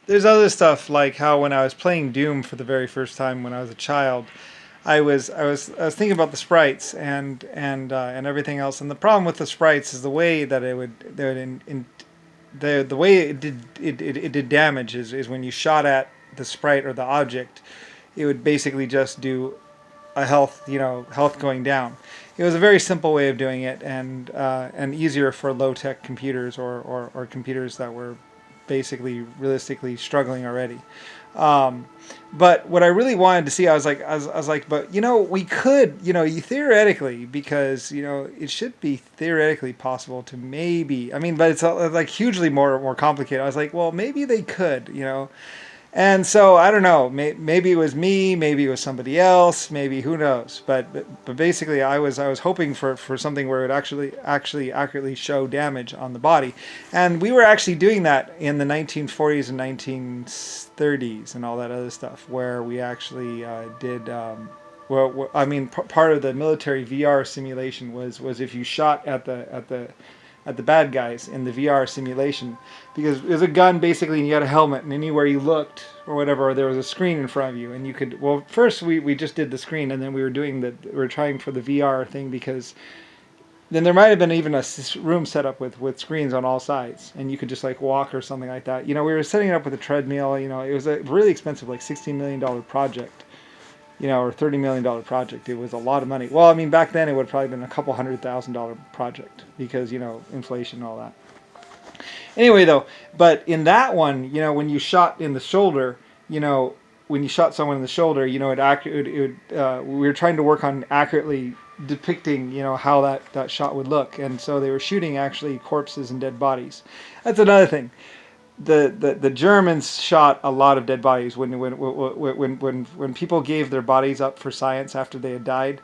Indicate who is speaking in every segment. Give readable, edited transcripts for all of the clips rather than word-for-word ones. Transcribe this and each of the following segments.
Speaker 1: there's other stuff like how when I was playing Doom for the very first time when I was a child, I was thinking about the sprites and everything else. And the problem with the sprites is the way that they would the way it did damage is when you shot at the sprite or the object, it would basically just do a health going down. It was a very simple way of doing it, and easier for low tech computers or computers that were basically realistically struggling already. Um, but what I really wanted to see, I was like, but we could, you theoretically, because it should be theoretically possible to maybe. I mean, but it's like hugely more complicated. I was like, well, maybe they could. And so I don't know. Maybe it was me. Maybe it was somebody else. Maybe who knows. But basically, I was hoping for something where it actually accurately show damage on the body, and we were actually doing that in the 1940s and 1930s and all that other stuff, where we actually did. Well, I mean, part of the military VR simulation was if you shot at the bad guys in the VR simulation, because there's a gun basically and you had a helmet, and anywhere you looked or whatever there was a screen in front of you, and you could, well, first we just did the screen, and then we were trying for the VR thing, because then there might have been even a room set up with screens on all sides, and you could just like walk or something like that. We were setting it up with a treadmill. It was a really expensive, like $16 million project, or $30 million project. It was a lot of money. Well, I mean, back then it would have probably been a couple $100,000 project, because inflation and all that. Anyway, though, but in that one, when you shot in the shoulder, you know, when you shot someone in the shoulder, we were trying to work on accurately depicting, how that shot would look, and so they were shooting actually corpses and dead bodies. That's another thing. The Germans shot a lot of dead bodies when people gave their bodies up for science after they had died.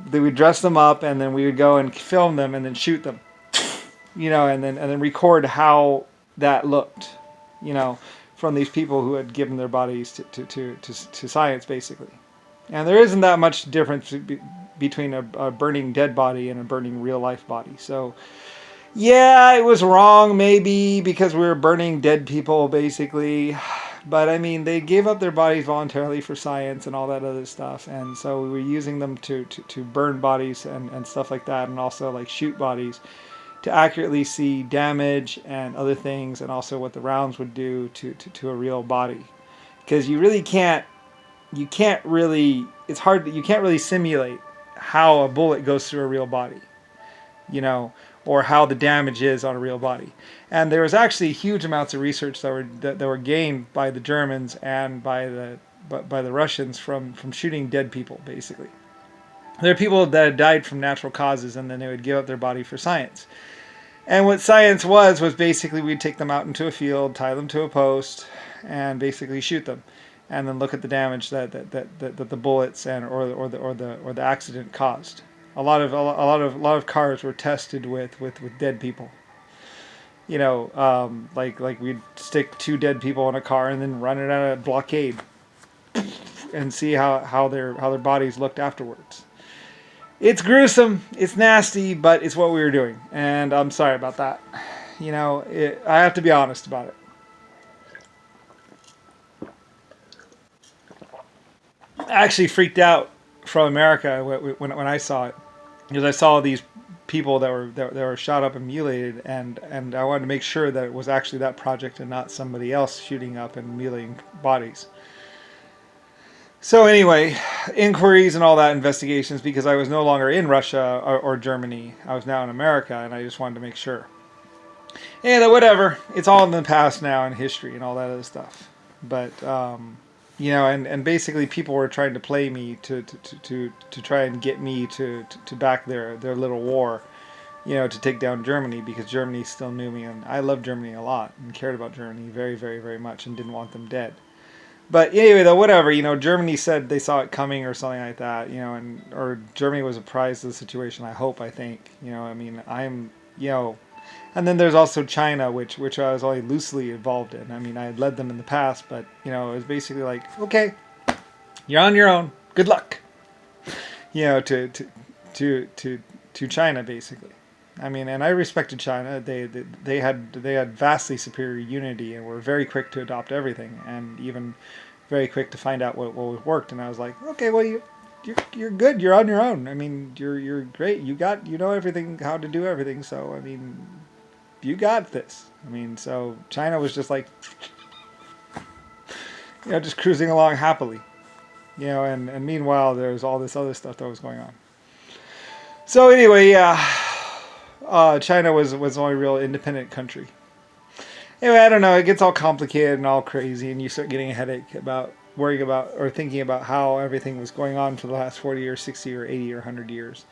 Speaker 1: They would dress them up, and then we would go and film them and then shoot them, and then record how that looked, you know, from these people who had given their bodies to science, basically. And there isn't that much difference between a burning dead body and a burning real life body. So yeah, it was wrong maybe because we were burning dead people basically. But I mean, they gave up their bodies voluntarily for science and all that other stuff. And so we were using them to burn bodies and stuff like that, and also like shoot bodies to accurately see damage and other things, and also what the rounds would do to a real body. Because you can't really, it's hard, you can't really simulate how a bullet goes through a real body, or how the damage is on a real body. And there was actually huge amounts of research that were gained by the Germans and by the Russians from shooting dead people, basically. There are people that had died from natural causes, and then they would give up their body for science. And what science was basically we'd take them out into a field, tie them to a post, and basically shoot them, and then look at the damage that the bullets or the accident caused. A lot of cars were tested with dead people. Like we'd stick two dead people in a car and then run it at a blockade, and see how their bodies looked afterwards. It's gruesome, it's nasty, but it's what we were doing, and I'm sorry about that. I have to be honest about it. I actually freaked out from America when I saw it, because I saw these people that were shot up and mutilated, and I wanted to make sure that it was actually that project and not somebody else shooting up and mutilating bodies. So anyway, inquiries and all that, investigations, because I was no longer in Russia or Germany. I was now in America, and I just wanted to make sure. And whatever, it's all in the past now, and history and all that other stuff. But and basically people were trying to play me to try and get me to back their little war, to take down Germany, because Germany still knew me, and I loved Germany a lot and cared about Germany very, very, very much, and didn't want them dead. But anyway, though, whatever, Germany said they saw it coming or something like that, or Germany was apprised of the situation, I think, and then there's also China, which I was only loosely involved in. I mean, I had led them in the past, but, it was basically like, okay, you're on your own, good luck, to China, basically. I mean, and I respected China. They had vastly superior unity and were very quick to adopt everything, and even very quick to find out what worked. And I was like, okay, well you're good. You're on your own. I mean, you're great. You know everything, how to do everything. So I mean, you got this. I mean, so China was just like, just cruising along happily, and meanwhile there's all this other stuff that was going on. So anyway, yeah, China was the only real independent country. Anyway, I don't know. It gets all complicated and all crazy, and you start getting a headache about worrying about or thinking about how everything was going on for the last 40 or 60 or 80 or 100 years.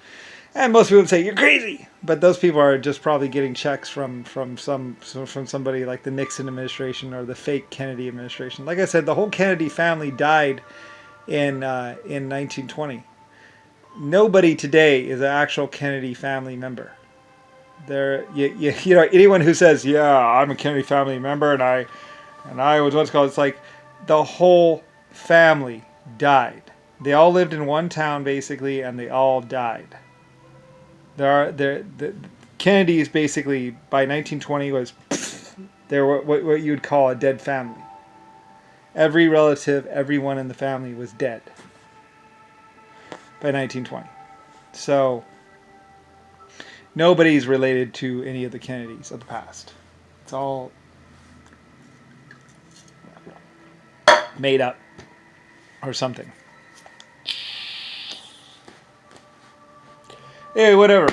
Speaker 1: And most people would say you're crazy, but those people are just probably getting checks from somebody like the Nixon administration or the fake Kennedy administration. Like I said, the whole Kennedy family died in 1920. Nobody today is an actual Kennedy family member. Anyone who says, yeah, I'm a Kennedy family member and I was what's called, it's like the whole family died. They all lived in one town basically, and they all died. The Kennedys basically by 1920 was they were what you would call a dead family. Every relative, everyone in the family was dead by 1920. So nobody's related to any of the Kennedys of the past. It's all made up or something. Anyway, whatever.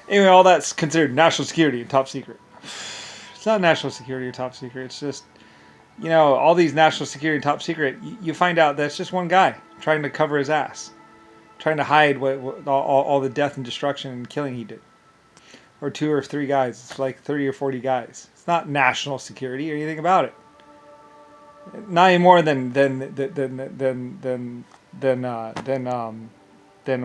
Speaker 1: Anyway, all that's considered national security and top secret. It's not national security or top secret. It's just, all these national security and top secret, you find out that's just one guy trying to cover his ass. Trying to hide what all the death and destruction and killing he did. Or 2 or 3 guys. It's like 30 or 40 guys. It's not national security or anything about it. Not any more than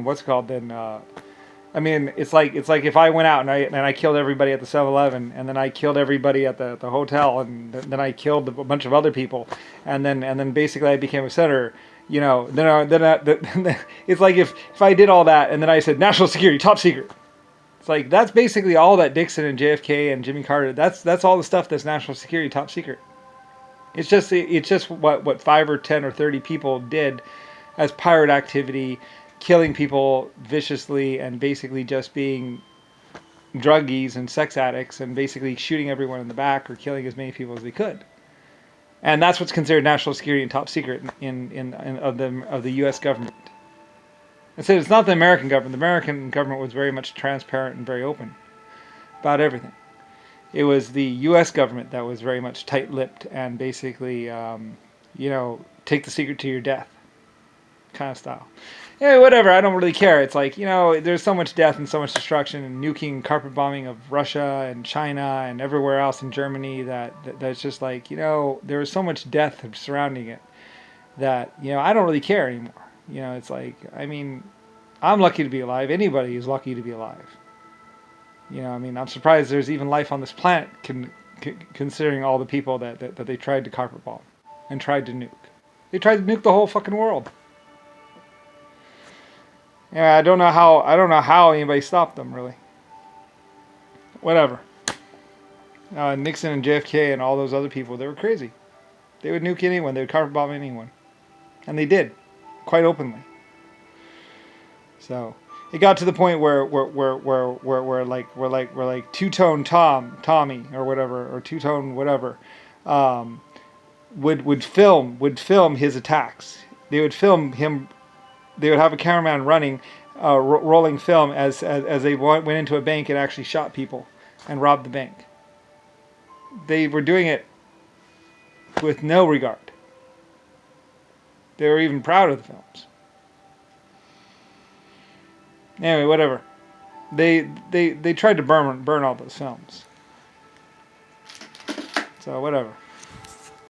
Speaker 1: what's it called I mean, it's like if I went out and I killed everybody at the 7-Eleven, and then I killed everybody at the hotel, and then I killed a bunch of other people, and then basically I became a senator. Then it's like if I did all that and then I said national security, top secret. It's like that's basically all that Nixon and JFK and Jimmy Carter. That's all the stuff that's national security, top secret. It's just what 5 or 10 or 30 people did as pirate activity, killing people viciously and basically just being druggies and sex addicts and basically shooting everyone in the back or killing as many people as they could. And that's what's considered national security and top secret of the U.S. government. And so it's not the American government. The American government was very much transparent and very open about everything. It was the U.S. government that was very much tight-lipped and basically, take the secret to your death kind of style. Anyway, whatever, I don't really care. It's like, there's so much death and so much destruction and nuking, carpet bombing of Russia and China and everywhere else in Germany that's just like, there was so much death surrounding it that, I don't really care anymore. It's like, I mean, I'm lucky to be alive. Anybody is lucky to be alive. I'm surprised there's even life on this planet considering all the people that they tried to carpet bomb and tried to nuke. They tried to nuke the whole fucking world. Yeah, I don't know how anybody stopped them, really. Whatever. Nixon and JFK and all those other people, they were crazy. They would nuke anyone. They would carpet bomb anyone, and they did, quite openly. So it got to the point where Two-Tone Tommy or whatever, or Two-Tone whatever, would film his attacks. They would film him. They would have a cameraman running, rolling film as they went into a bank and actually shot people and robbed the bank. They were doing it with no regard. They were even proud of the films. Anyway, whatever. They tried to burn all those films. So whatever.